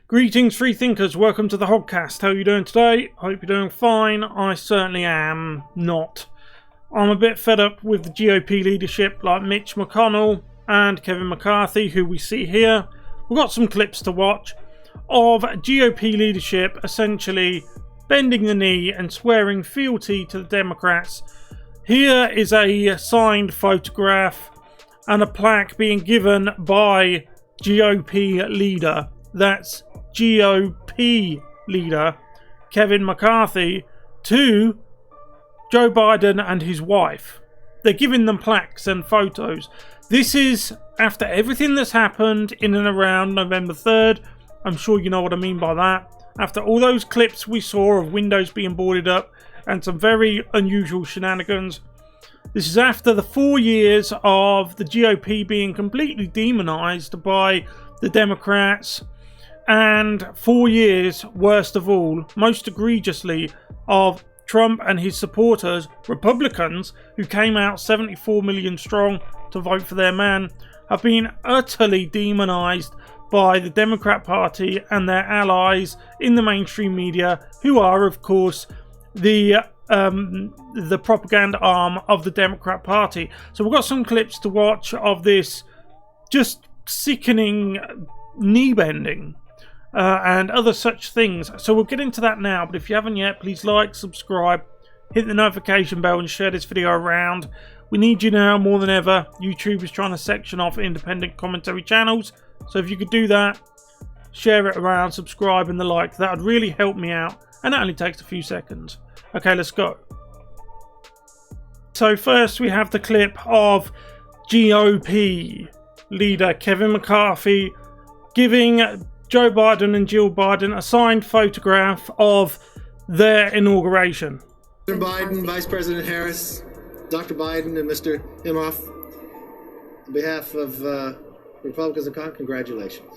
Greetings, free thinkers. Welcome to the Hoggcast. How are you doing today? Hope you're doing fine. I certainly am not. I'm a bit fed up with the GOP leadership like Mitch McConnell and Kevin McCarthy, who we see here. We've got some clips to watch of GOP leadership essentially bending the knee and swearing fealty to the Democrats. Here is a signed photograph and a plaque being given by GOP leader. That's GOP leader Kevin McCarthy to Joe Biden and his wife. They're giving them plaques and photos. This is after everything that's happened in and around November 3rd. I'm sure you know what I mean by that. After all those clips we saw of windows being boarded up and some very unusual shenanigans. This is after the 4 years of the GOP being completely demonized by the Democrats, and 4 years, worst of all, most egregiously, of Trump and his supporters, Republicans, who came out 74 million strong to vote for their man, have been utterly demonized by the Democrat Party and their allies in the mainstream media, who are, of course, the propaganda arm of the Democrat Party. So we've got some clips to watch of this just sickening knee bending and other such things. So we'll get into that now, but if you haven't yet, please like, subscribe, hit the notification bell and share this video around. We need you now more than ever. YouTube is trying to section off independent commentary channels, so if you could do that, share it around, subscribe and the like, that would really help me out, and that only takes a few seconds. Okay, let's go. So first we have the clip of GOP leader Kevin McCarthy giving Joe Biden and Jill Biden a signed photograph of their inauguration. President Biden, Vice President Harris, Dr. Biden and Mr. Imhoff, on behalf of Republicans and congratulations.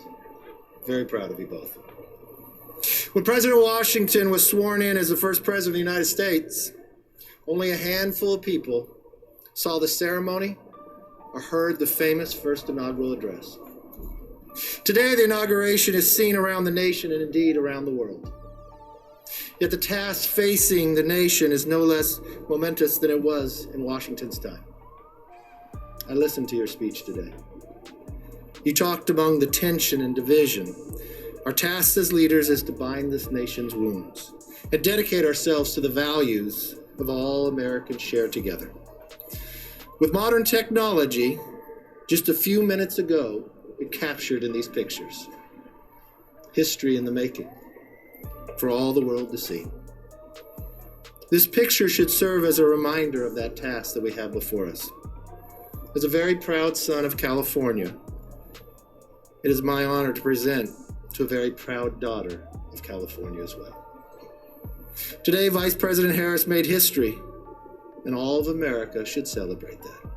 Very proud of you both. When President Washington was sworn in as the first president of the United States, only a handful of people saw the ceremony or heard the famous first inaugural address. Today, the inauguration is seen around the nation and indeed around the world. Yet the task facing the nation is no less momentous than it was in Washington's time. I listened to your speech today. You talked among the tension and division. Our task as leaders is to bind this nation's wounds and dedicate ourselves to the values of all Americans share together. With modern technology, just a few minutes ago, it captured in these pictures. History in the making, for all the world to see. This picture should serve as a reminder of that task that we have before us. As a very proud son of California, it is my honor to present to a very proud daughter of California as well. Today, Vice President Harris made history, and all of America should celebrate that.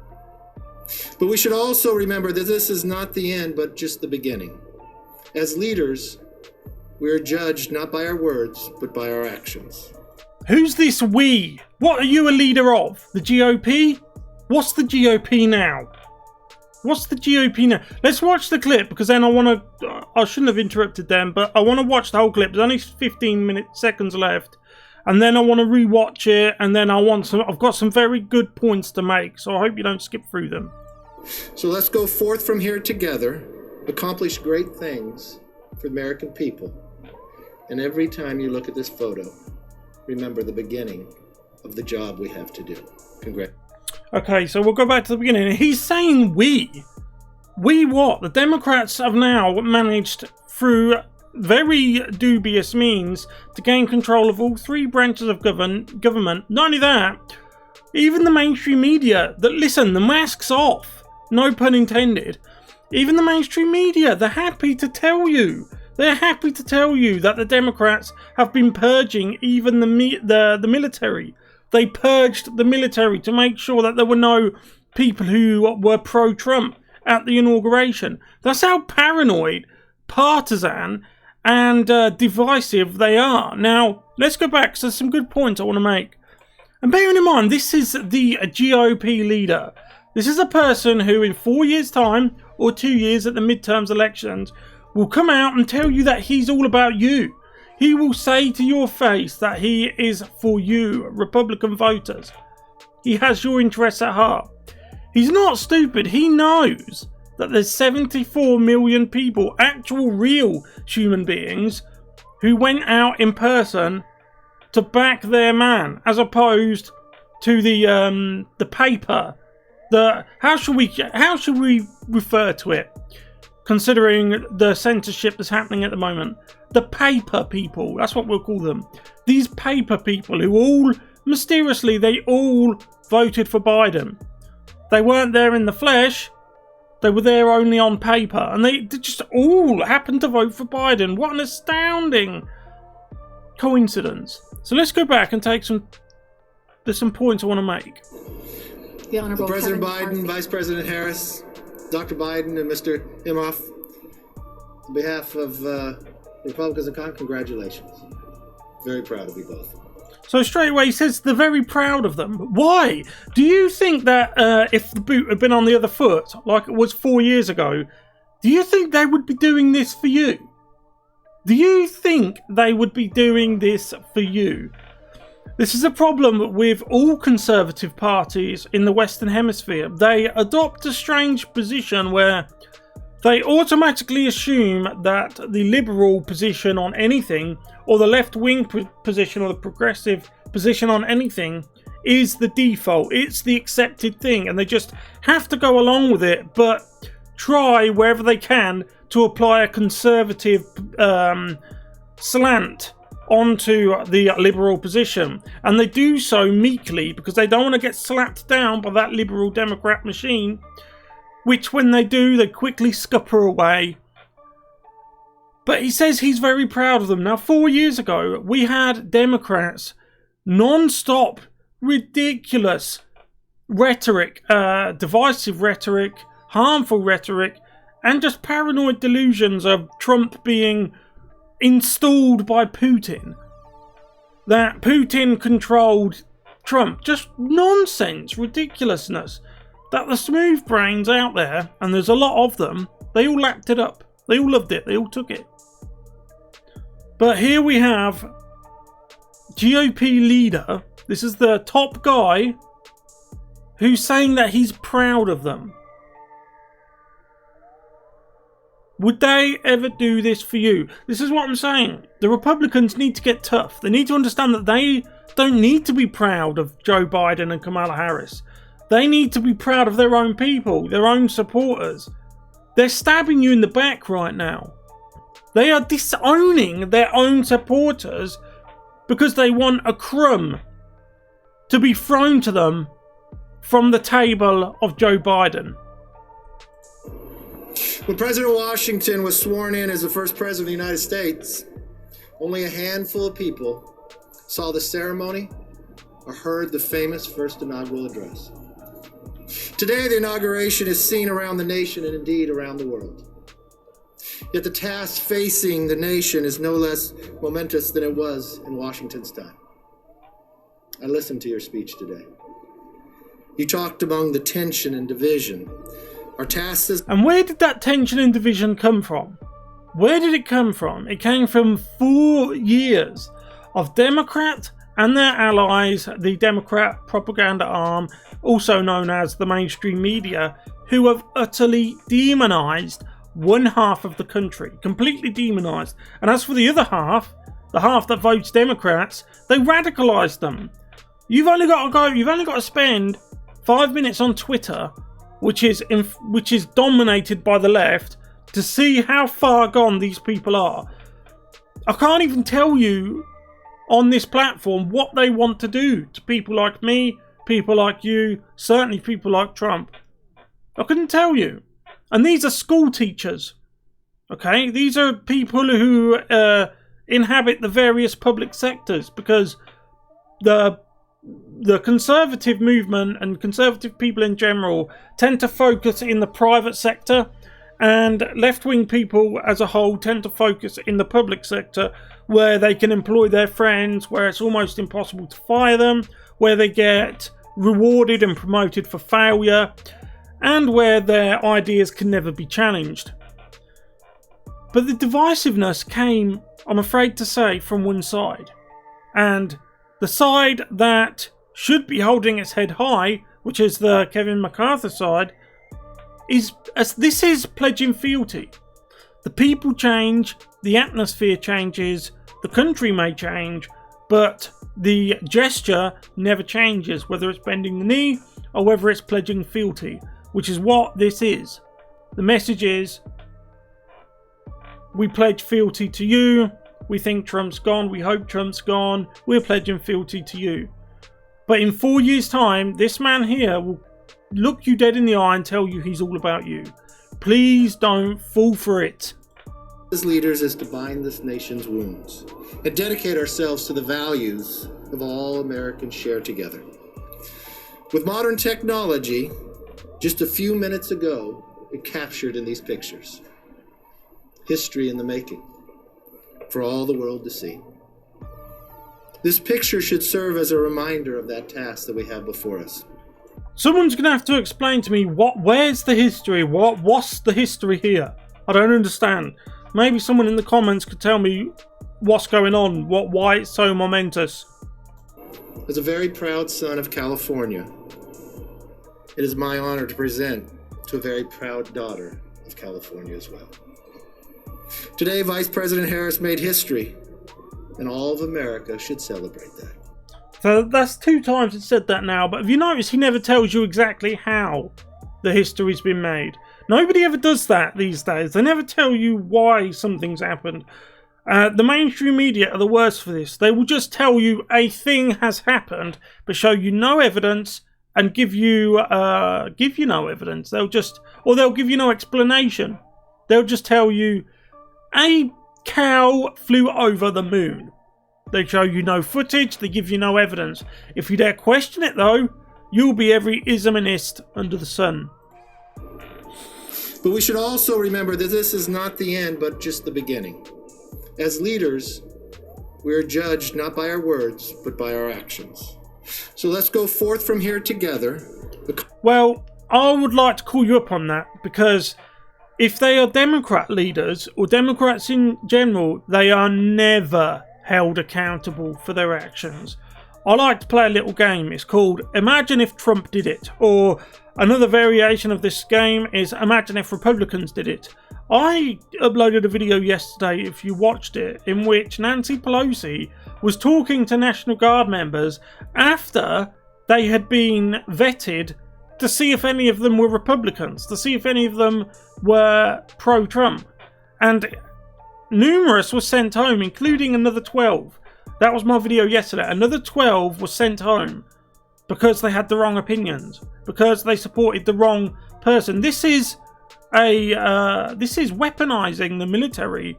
But we should also remember that this is not the end, but just the beginning. As leaders, we are judged not by our words, but by our actions. Who's this we? What are you a leader of? The GOP? What's the GOP now? What's the GOP now? Let's watch the clip, because then I shouldn't have interrupted them, but I want to watch the whole clip. There's only 15 seconds left. And then I want to rewatch it, and then I've got some very good points to make, so I hope you don't skip through them. So let's go forth from here together, accomplish great things for the American people. And every time you look at this photo, remember the beginning of the job we have to do. Congrats. Okay, so we'll go back to the beginning. He's saying we. We what? The Democrats have now managed through very dubious means to gain control of all three branches of government. Not only that, even the mainstream media, that listen, the mask's off, no pun intended. Even the mainstream media, they're happy to tell you that the Democrats have been purging even the military. They purged the military to make sure that there were no people who were pro-Trump at the inauguration. That's how paranoid, partisan and divisive they are. Now, let's go back, because there's some good points I want to make. And bearing in mind, this is the GOP leader. This is a person who in 4 years' time, or 2 years at the midterms elections, will come out and tell you that he's all about you. He will say to your face that he is for you, Republican voters. He has your interests at heart. He's not stupid. He knows that there's 74 million people, actual real human beings, who went out in person to back their man, as opposed to the paper. How should we refer to it, considering the censorship that's happening at the moment? The paper people, that's what we'll call them. These paper people who all, mysteriously, they all voted for Biden. They weren't there in the flesh, they were there only on paper, and they just all happened to vote for Biden. What an astounding coincidence. So let's go back and take there's some points I want to make. The Honorable President Biden, Vice President Harris, Dr. Biden, and Mr. Imhoff, on behalf of Republicans and congratulations. Very proud of you both. So straight away he says they're very proud of them. Why? Do you think that if the boot had been on the other foot, like it was 4 years ago, do you think they would be doing this for you? Do you think they would be doing this for you? This is a problem with all conservative parties in the Western Hemisphere. They adopt a strange position where they automatically assume that the liberal position on anything, or the left-wing position, or the progressive position on anything, is the default. It's the accepted thing, and they just have to go along with it, but try wherever they can to apply a conservative slant onto the liberal position. And they do so meekly because they don't want to get slapped down by that liberal Democrat machine, which when they do, they quickly scupper away. But he says he's very proud of them. Now, 4 years ago, we had Democrats non-stop, ridiculous rhetoric, divisive rhetoric, harmful rhetoric, and just paranoid delusions of Trump being installed by Putin. That Putin controlled Trump. Just nonsense, ridiculousness. That the smooth brains out there, and there's a lot of them, they all lapped it up. They all loved it. They all took it. But here we have GOP leader. This is the top guy who's saying that he's proud of them. Would they ever do this for you? This is what I'm saying. The Republicans need to get tough. They need to understand that they don't need to be proud of Joe Biden and Kamala Harris. They need to be proud of their own people, their own supporters. They're stabbing you in the back right now. They are disowning their own supporters because they want a crumb to be thrown to them from the table of Joe Biden. When President Washington was sworn in as the first president of the United States, only a handful of people saw the ceremony or heard the famous first inaugural address. Today, the inauguration is seen around the nation and indeed around the world. Yet the task facing the nation is no less momentous than it was in Washington's time. I listened to your speech today. You talked among the tension and division. Our task is... And where did that tension and division come from? Where did it come from? It came from 4 years of Democrat and their allies, the Democrat propaganda arm, also known as the mainstream media, who have utterly demonized one half of the country. Completely demonized. And as for the other half, the half that votes Democrats, they radicalized them. You've only got to spend 5 minutes on Twitter, which is dominated by the left, to see how far gone these people are. I can't even tell you on this platform what they want to do to people like me, people like you, certainly people like Trump. I couldn't tell you. And these are school teachers. Okay? These are people who inhabit the various public sectors, because the conservative movement and conservative people in general tend to focus in the private sector, and left-wing people as a whole tend to focus in the public sector, where they can employ their friends, where it's almost impossible to fire them, where they get rewarded and promoted for failure, and where their ideas can never be challenged. But the divisiveness came, I'm afraid to say, from one side. And the side that should be holding its head high, which is the Kevin McCarthy side, this is pledging fealty. The people change, the atmosphere changes, the country may change, but the gesture never changes, whether it's bending the knee or whether it's pledging fealty, which is what this is. The message is, we pledge fealty to you, we think Trump's gone, we hope Trump's gone, we're pledging fealty to you. But in 4 years' time, this man here will look you dead in the eye and tell you he's all about you. Please don't fall for it. As leaders is to bind this nation's wounds and dedicate ourselves to the values of all Americans share together. With modern technology, just a few minutes ago, it captured in these pictures. History in the making, for all the world to see. This picture should serve as a reminder of that task that we have before us. Someone's going to have to explain to me where's the history? What's the history here? I don't understand. Maybe someone in the comments could tell me what's going on, why it's so momentous. As a very proud son of California, it is my honor to present to a very proud daughter of California as well. Today, Vice President Harris made history, and all of America should celebrate that. So that's 2 times it said that now, but have you noticed he never tells you exactly how the history's been made? Nobody ever does that these days. They never tell you why something's happened. The mainstream media are the worst for this. They will just tell you a thing has happened, but show you no evidence and give you no evidence. They'll give you no explanation. They'll just tell you a cow flew over the moon. They show you no footage. They give you no evidence. If you dare question it, though, you'll be every ismist under the sun. But we should also remember that this is not the end, but just the beginning. As leaders, we are judged not by our words, but by our actions. So let's go forth from here together. Well, I would like to call you up on that, because if they are Democrat leaders, or Democrats in general, they are never held accountable for their actions. I like to play a little game. It's called Imagine If Trump Did It, or another variation of this game is Imagine If Republicans Did It. I uploaded a video yesterday, if you watched it, in which Nancy Pelosi was talking to National Guard members after they had been vetted to see if any of them were Republicans, to see if any of them were pro-Trump. And numerous were sent home, including another 12. That was my video yesterday. Another 12 was sent home because they had the wrong opinions, because they supported the wrong person. This is weaponizing the military,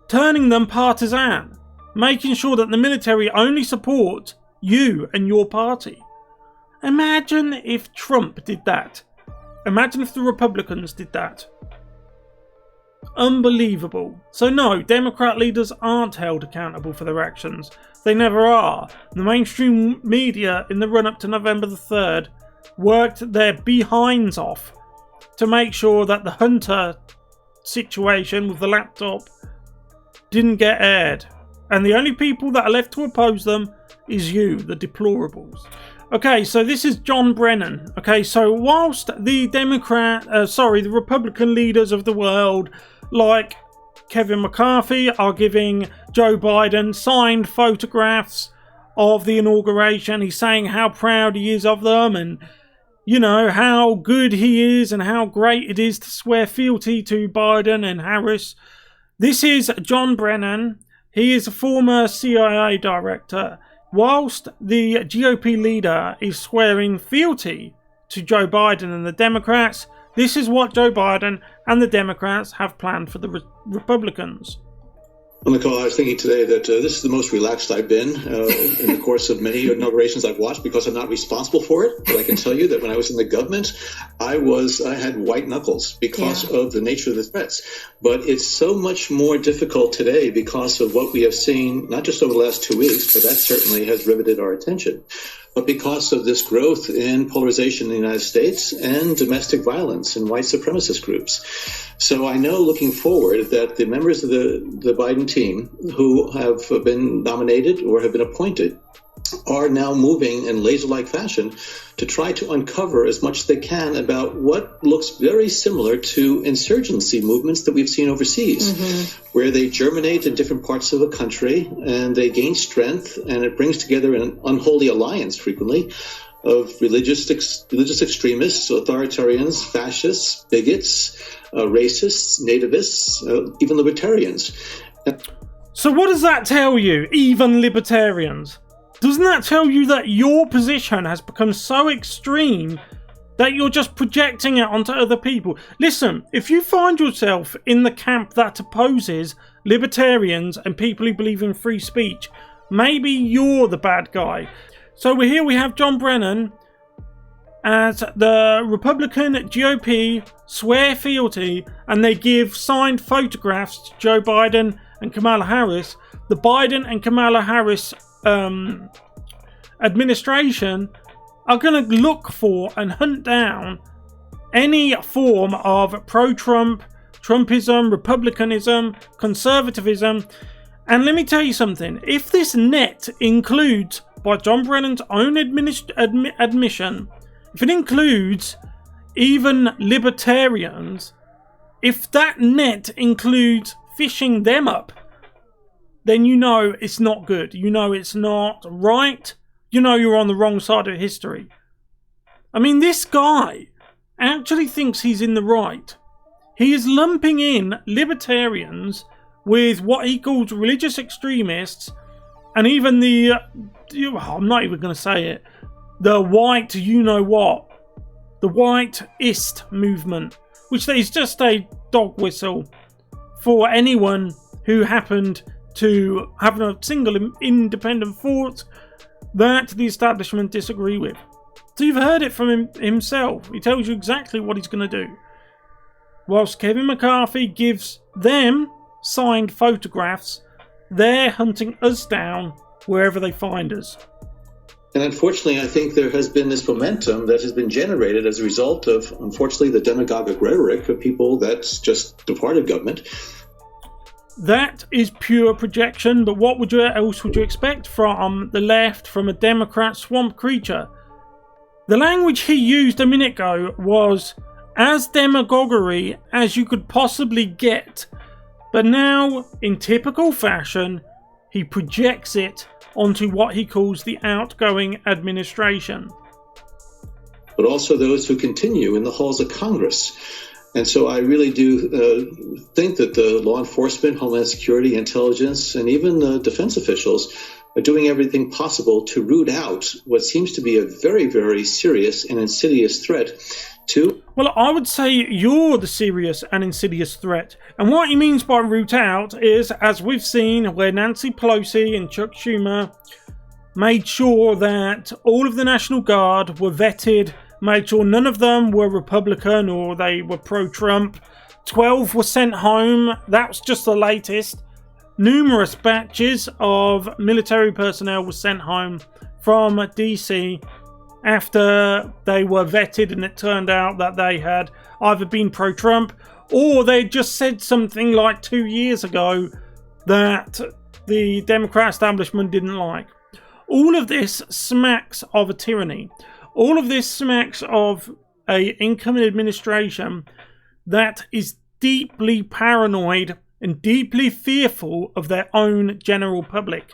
turning them partisan, making sure that the military only support you and your party. Imagine if Trump did that. Imagine if the Republicans did that. Unbelievable. So no, Democrat leaders aren't held accountable for their actions. They never are. The mainstream media in the run-up to November the 3rd worked their behinds off to make sure that the Hunter situation with the laptop didn't get aired. And the only people that are left to oppose them is you, the deplorables. Okay, so this is John Brennan. Okay, so whilst the the Republican leaders of the world, like Kevin McCarthy, are giving Joe Biden signed photographs of the inauguration, he's saying how proud he is of them and, you know, how good he is and how great it is to swear fealty to Biden and Harris. This is John Brennan. He is a former CIA director. Whilst the GOP leader is swearing fealty to Joe Biden and the Democrats, this is what Joe Biden and the Democrats have planned for the Republicans. Well, Nicole, I was thinking today that this is the most relaxed I've been in the course of many inaugurations I've watched, because I'm not responsible for it. But I can tell you that when I was in the government, I had white knuckles because of the nature of the threats. But it's so much more difficult today because of what we have seen, not just over the last 2 weeks, but that certainly has riveted our attention. but because of this growth in polarization in the United States and domestic violence and white supremacist groups. So I know looking forward that the members of the Biden team who have been nominated or have been appointed are now moving in laser-like fashion to try to uncover as much as they can about what looks very similar to insurgency movements that we've seen overseas, where they germinate in different parts of the country and they gain strength, and it brings together an unholy alliance frequently of religious extremists, authoritarians, fascists, bigots, racists, nativists, even libertarians. So what does that tell you, even libertarians? Doesn't that tell you that your position has become so extreme that you're just projecting it onto other people? Listen, if you find yourself in the camp that opposes libertarians and people who believe in free speech, maybe you're the bad guy. So we have John Brennan as the Republican GOP swear fealty, and they give signed photographs to Joe Biden and Kamala Harris. The Biden and Kamala Harris administration are going to look for and hunt down any form of pro-Trump, Trumpism, Republicanism, conservatism. And let me tell you something. If this net includes, by John Brennan's own admission, if it includes even libertarians, if that net includes fishing them up, then you know it's not good. You know it's not right. You know you're on the wrong side of history. I mean, this guy actually thinks he's in the right. He is lumping in libertarians with what he calls religious extremists, and even I'm not even going to say it, the white you-know-what, the whiteist movement, which is just a dog whistle for anyone who happened to have a single independent thought that the establishment disagree with. So you've heard it from himself. He tells you exactly what he's going to do. Whilst Kevin McCarthy gives them signed photographs, they're hunting us down wherever they find us. And unfortunately, I think there has been this momentum that has been generated as a result of, unfortunately, the demagogic rhetoric of people that's just departed government. That is pure projection, but what else would you expect from the left, from a Democrat swamp creature? The language he used a minute ago was as demagoguery as you could possibly get, but now, in typical fashion, he projects it onto what he calls the outgoing administration. But also those who continue in the halls of Congress. And so I really do think that the law enforcement, Homeland Security, intelligence, and even the defense officials are doing everything possible to root out what seems to be a very, very serious and insidious threat to... Well, I would say you're the serious and insidious threat. And what he means by root out is, as we've seen, where Nancy Pelosi and Chuck Schumer made sure that all of the National Guard were vetted, made sure none of them were Republican or they were pro-Trump. 12 were sent home. That's just the latest. Numerous batches of military personnel were sent home from DC after they were vetted and it turned out that they had either been pro-Trump or they just said something like 2 years ago that the Democrat establishment didn't like. All of this smacks of a tyranny. All of this smacks of an incoming administration that is deeply paranoid and deeply fearful of their own general public.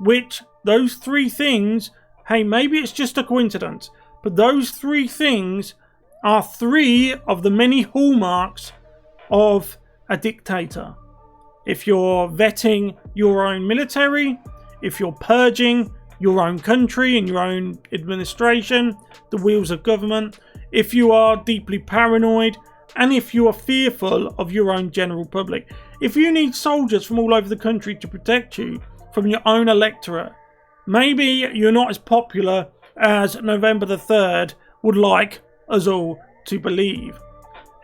Which, those three things, hey, maybe it's just a coincidence, but those three things are three of the many hallmarks of a dictator. If you're vetting your own military, if you're purging your own country and your own administration, the wheels of government, if you are deeply paranoid, and if you are fearful of your own general public. If you need soldiers from all over the country to protect you from your own electorate, maybe you're not as popular as November the 3rd would like us all to believe.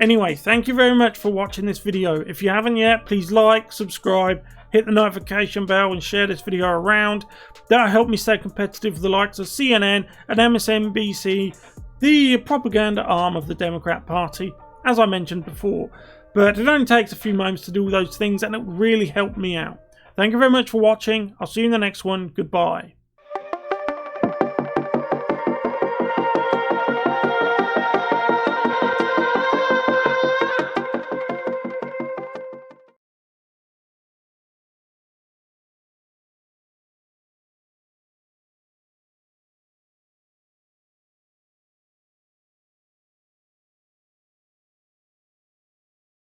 Anyway, thank you very much for watching this video. If you haven't yet, please like, subscribe, hit the notification bell and share this video around. That'll help me stay competitive with the likes of CNN and MSNBC, the propaganda arm of the Democrat Party, as I mentioned before. But it only takes a few moments to do those things and it will really help me out. Thank you very much for watching. I'll see you in the next one. Goodbye.